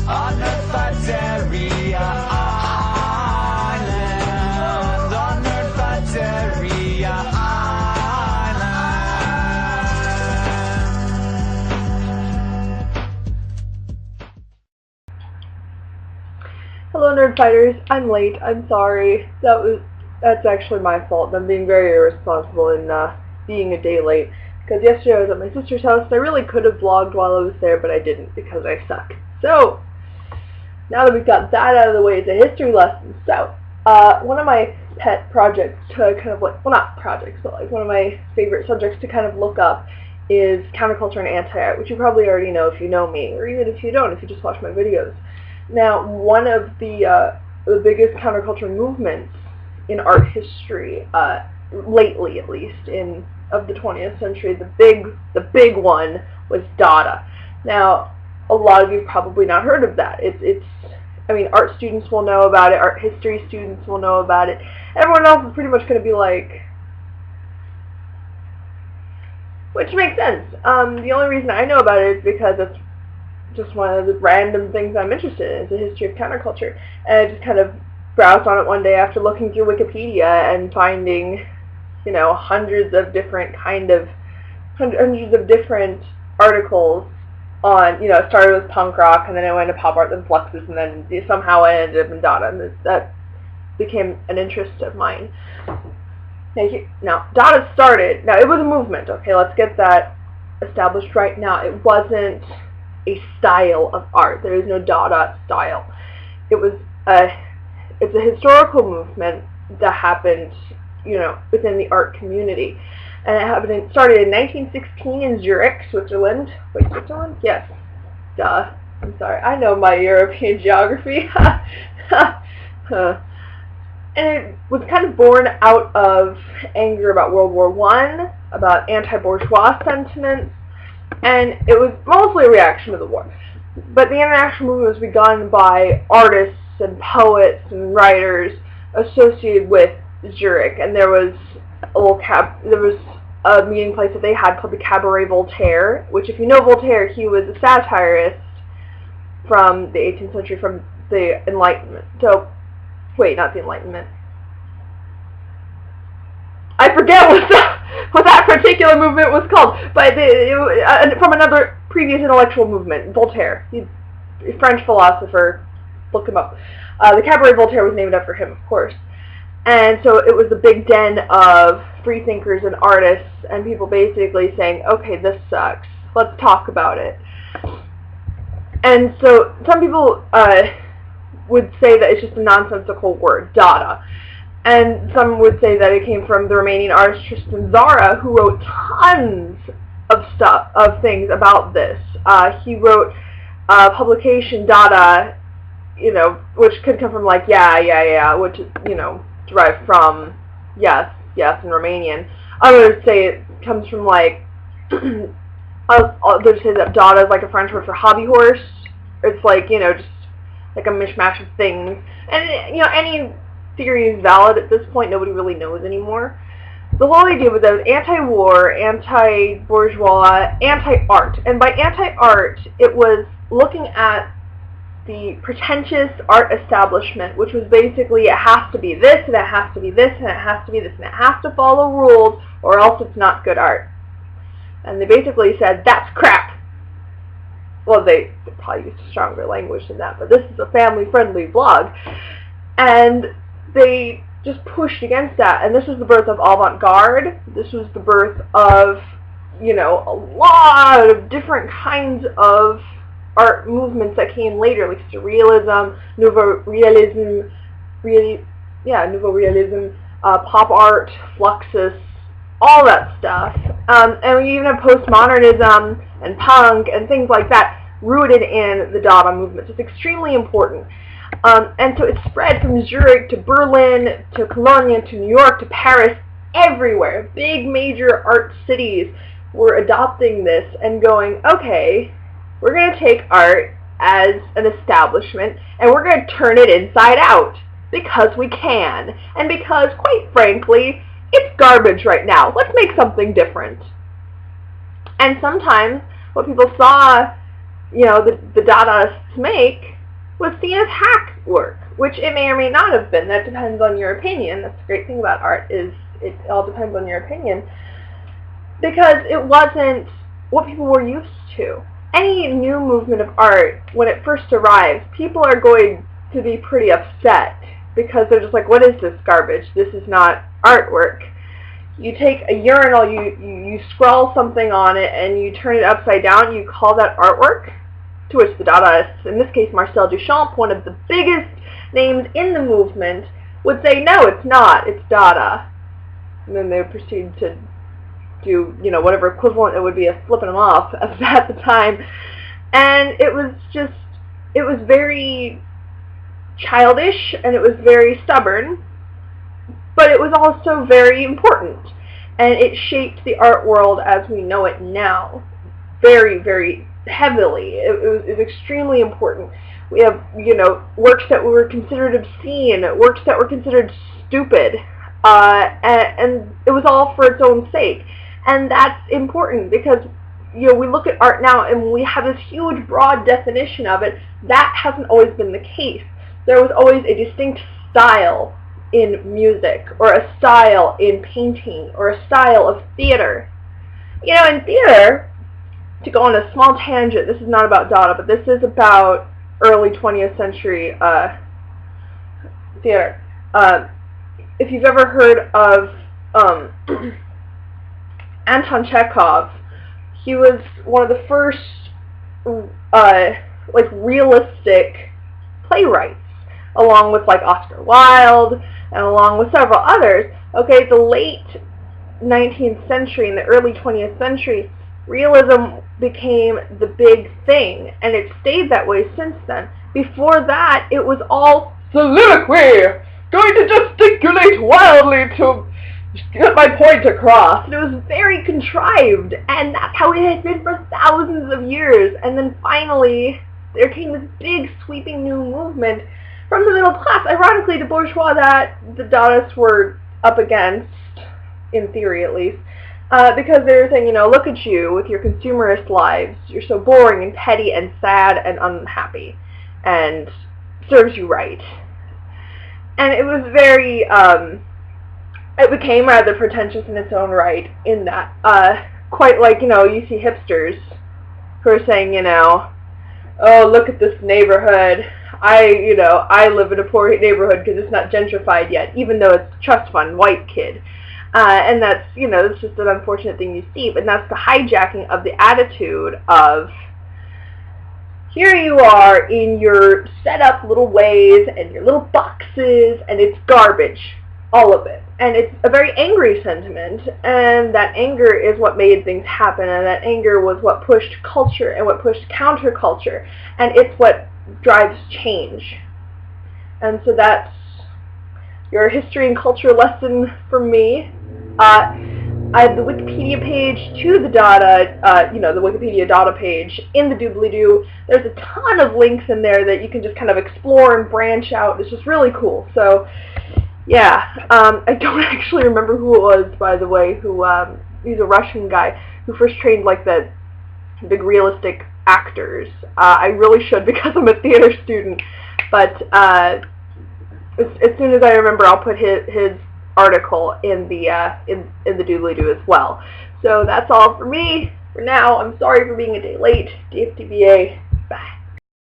on Nerfateria Island, on Nerfateria Island. Hello Nerd Fighters, I'm late, I'm sorry. That's actually my fault. I'm being very irresponsible in being a day late. Because yesterday I was at my sister's house and I really could have vlogged while I was there, but I didn't because I suck. So, now that we've got that out of the way, it's a history lesson. So, one of my pet projects to kind of like, well not projects, but like one of my favorite subjects to kind of look up is counterculture and anti-art, which you probably already know if you know me, or even if you don't, if you just watch my videos. Now, one of the biggest counterculture movements in art history, lately at least, of the 20th century, the big one was Dada. Now, a lot of you have probably not heard of that. I mean, art students will know about it, art history students will know about it. Everyone else is pretty much going to be like, which makes sense. The only reason I know about it is because it's just one of the random things I'm interested in. It's the history of counterculture. And I just kind of browsed on it one day after looking through Wikipedia and finding, you know, hundreds of different articles on, you know, it started with punk rock, and then it went to pop art, then fluxus, and then somehow I ended up in Dada, and that became an interest of mine. Now, Dada started, now it was a movement, okay, let's get that established right now. It wasn't a style of art. There is no Dada style. It's a historical movement that happened, you know, within the art community. And it started in 1916 in Zurich, Switzerland. Wait, Switzerland? Yes. Duh. I'm sorry. I know my European geography. And it was kind of born out of anger about World War I, about anti-bourgeois sentiments, and it was mostly a reaction to the war. But the international movement was begun by artists and poets and writers associated with Zurich, and there was a meeting place that they had called the Cabaret Voltaire, which, if you know Voltaire, he was a satirist from the 18th century, from the Enlightenment. So, wait, not the Enlightenment. I forget what that particular movement was called, but from another previous intellectual movement, Voltaire. He's a French philosopher. Look him up. The Cabaret Voltaire was named after him, of course. And so it was a big den of free thinkers and artists and people basically saying, okay, this sucks. Let's talk about it. And so some people would say that it's just a nonsensical word, Dada. And some would say that it came from the Romanian artist Tristan Tzara, who wrote tons of things about this. He wrote a publication, Dada, you know, which could come from like, yeah, which is, you know, derived from yes in Romanian. Others say it comes from like, others say that Dada is like a French word for hobby horse. It's like, you know, just like a mishmash of things. And, you know, any theory is valid at this point. Nobody really knows anymore. The whole idea was that it was anti-war, anti-bourgeois, anti-art. And by anti-art, it was looking at the pretentious art establishment, which was basically, it has to be this, and it has to be this, and it has to be this, and it has to follow rules, or else it's not good art. And they basically said, that's crap. Well, they probably used stronger language than that, but this is a family-friendly vlog. And they just pushed against that, and this was the birth of avant-garde. This was the birth of, you know, a lot of different kinds of art movements that came later, like surrealism, nouveau realism, pop art, fluxus, all that stuff. And we even have postmodernism and punk and things like that rooted in the Dada movement. So it's extremely important. And so it spread from Zurich to Berlin to Cologne to New York to Paris, everywhere. Big major art cities were adopting this and going, okay, we're going to take art as an establishment and we're going to turn it inside out because we can. And because, quite frankly, it's garbage right now. Let's make something different. And sometimes what people saw, you know, the Dadaists make was seen as hack work, which it may or may not have been. That depends on your opinion. That's the great thing about art, is it all depends on your opinion, because it wasn't what people were used to. Any new movement of art, when it first arrives, people are going to be pretty upset, because they're just like, what is this garbage? This is not artwork. You take a urinal, you scrawl something on it, and you turn it upside down, you call that artwork? To which the Dadaists, in this case Marcel Duchamp, one of the biggest names in the movement, would say, no, it's not, it's Dada. And then they would proceed to do, whatever equivalent it would be of flipping them off at the time. And it was very childish, and it was very stubborn, but it was also very important. And it shaped the art world as we know it now very, very heavily. It was extremely important. We have, works that were considered obscene, works that were considered stupid, and it was all for its own sake. And that's important, because, we look at art now and we have this huge, broad definition of it. That hasn't always been the case. There was always a distinct style in music, or a style in painting, or a style of theater. In theater, to go on a small tangent, this is not about Dada, but this is about early 20th century theater. If you've ever heard of Anton Chekhov, he was one of the first realistic playwrights, along with Oscar Wilde and along with several others. Okay, the late 19th century and the early 20th century, realism became the big thing, and it stayed that way since then. Before that, it was all soliloquy, going to gesticulate wildly to get my point across. And it was very contrived, and that's how it had been for thousands of years. And then finally, there came this big, sweeping new movement from the middle class, ironically the bourgeois that the Dadaists were up against, in theory at least, because they were saying, look at you with your consumerist lives. You're so boring and petty and sad and unhappy, and serves you right. And it was very, it became rather pretentious in its own right, in that, quite like, you see hipsters who are saying, oh, look at this neighborhood. I live in a poor neighborhood because it's not gentrified yet, even though it's a trust fund white kid. And that's, it's just an unfortunate thing you see, but that's the hijacking of the attitude of, here you are in your set up little ways and your little boxes, and it's garbage, all of it. And it's a very angry sentiment, and that anger is what made things happen, and that anger was what pushed culture and what pushed counterculture, and it's what drives change. And so that's your history and culture lesson from me. I have the Wikipedia page to the Dada, the Wikipedia Dada page in the doobly-doo. There's a ton of links in there that you can just kind of explore and branch out. It's just really cool. So, yeah, I don't actually remember who it was, by the way, he's a Russian guy who first trained, the big realistic actors. I really should, because I'm a theater student, but as soon as I remember, I'll put his article in the doobly-doo as well. So that's all for me for now. I'm sorry for being a day late. DFTBA.